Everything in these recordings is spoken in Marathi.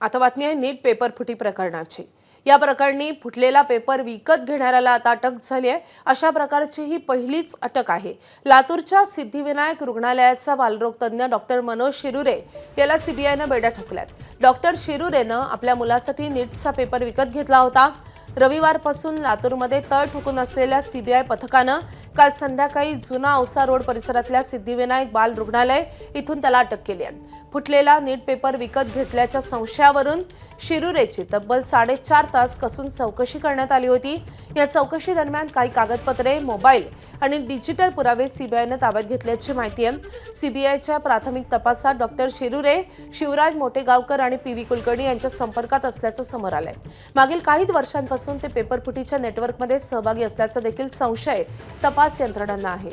आता बातमी आहे नीट पेपर फुटी प्रकरणाची। या प्रकरणी फुटलेला पेपर विकत घेणाऱ्याला आता अटक झाली आहे। अशा प्रकारची ही पहिलीच अटक आहे। लातूरच्या सिद्धिविनायक रुग्णालयाचा बालरोग तज्ञ डॉक्टर मनोज शिरुरे याला सीबीआयने बेड्या ठोकल्यात। डॉक्टर शिरुरेने आपल्या मुलासाठी नीटचा पेपर विकत घेतला होता। रविवारपासून लातूरमध्ये तळ ठोकून असलेल्या सीबीआय पथकाने काल संध्याकाळी जुना औसा रोड परिसरातल्या सिद्धिविनायक बाल रुग्णालय इथून त्याला अटक केली आहे। फुटलेला नीट पेपर विकत घेतल्याच्या संशयावरून शिरुरेची तब्बल 4.5 तास कसून चौकशी करण्यात आली होती। या चौकशी दरम्यान काही कागदपत्रे, मोबाईल आणि डिजिटल पुरावे सीबीआयने ताब्यात घेतल्याची माहिती आहे। सीबीआयच्या प्राथमिक तपासात डॉक्टर शिरुरे, शिवराज मोटेगावकर आणि पीव्ही कुलकर्णी यांच्या संपर्कात असल्याचं समोर आलंय। मागील काही वर्षांपासून ते पेपर फुटीच्या नेटवर्कमध्ये सहभागी असल्याचा देखील संशय तपास यंत्रणांना आहे।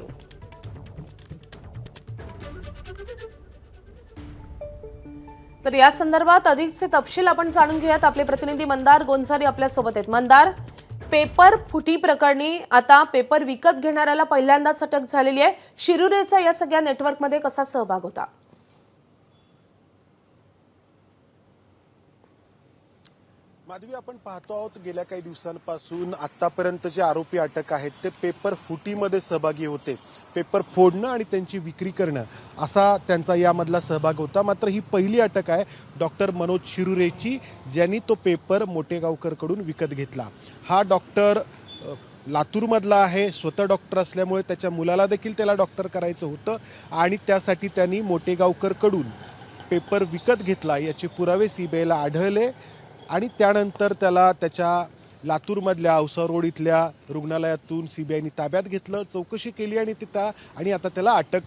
तर या संदर्भात अधिकचे तपशील आपण जाणून घेऊयात। आपले प्रतिनिधी मंदार गोंझारी आपल्या सोबत आहेत। मंदार, पेपर फुटी प्रकरणी आता पेपर विकत घेणाऱ्याला पहिल्यांदाच अटक झालेली आहे। शिरुरेचा या सगळ्या नेटवर्कमध्ये कसा सहभाग होता? माधवी, आपण पाहतो आहोत गेल्या काही दिवसांपासून आतापर्यंत जे आरोपी अटक आहेत ते पेपर फुटीमध्ये सहभागी होते। पेपर फोडणं आणि त्यांची विक्री करणं असा त्यांचा यामधला सहभाग होता। मात्र ही पहिली अटक आहे डॉक्टर मनोज शिरुरेची, ज्यांनी तो पेपर मोटेगावकरकडून विकत घेतला। हा डॉक्टर लातूरमधला आहे, स्वतः डॉक्टर असल्यामुळे त्याच्या मुलाला देखील त्याला डॉक्टर करायचं होतं आणि त्यासाठी त्यांनी मोटेगावकरकडून पेपर विकत घेतला। याचे पुरावे सीबीआयला आढळले आणि त्यानंतर त्याला त्याच्या लातूरमधल्या औसा रोड इथल्या रुग्णालयातून सीबीआयने ताब्यात घेतलं, चौकशी केली आणि आता त्याला अटक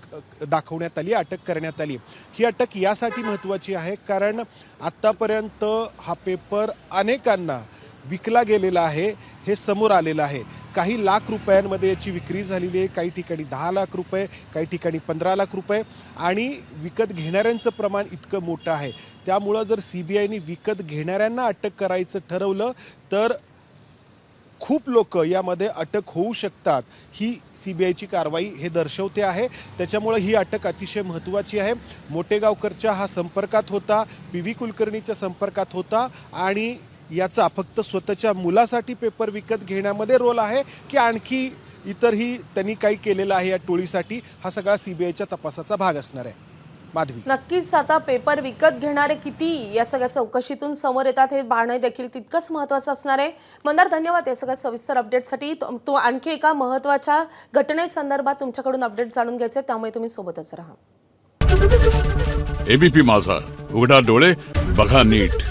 दाखवण्यात आली, अटक करण्यात आली। ही अटक यासाठी महत्त्वाची आहे कारण आत्तापर्यंत हा पेपर अनेकांना विकला गेलेला आहे हे समोर आलेलं आहे। काही लाख रुपयांमध्ये याची विक्री झालेली आहे, काही ठिकाणी 10 लाख रुपये, काही ठिकाणी 15 लाख रुपये आणि विकत घेणाऱ्यांचं प्रमाण इतकं मोठं आहे। त्यामुळं जर सीबीआयने विकत घेणाऱ्यांना अटक करायचं ठरवलं तर खूप लोक यामध्ये अटक होऊ शकतात, ही सीबीआयची कारवाई हे दर्शवते आहे। त्याच्यामुळे ही अटक अतिशय महत्त्वाची आहे। मोटेगावकरच्या हा संपर्कात होता, पीव्ही कुलकर्णीच्या संपर्कात होता आणि याचा फक्त स्वतःच्या मुलासाठी पेपर विकत घेण्यामध्ये रोल आहे की आणखी इतरही त्यांनी काही केलेलं आहे या टोळीसाठी, हा सगळा सीबीआयच्या तपासाचा भाग असणार आहे। माधवी, नक्कीच आता पेपर विकत घेणारे किती या सगळ्या चौकशीतून समोर येतात हे पाहणं देखील तितकंच महत्त्वाचं असणार आहे। मंदार, धन्यवाद या सगळ्या सविस्तर अपडेटसाठी। तो आणखी एका महत्त्वाच्या घटनेसंदर्भात तुमच्याकडून अपडेट जाणून घ्यायचे, त्यामुळे तुम्ही सोबतच राहा। एबीपी माझा, उघडा डोळे बघा नीट।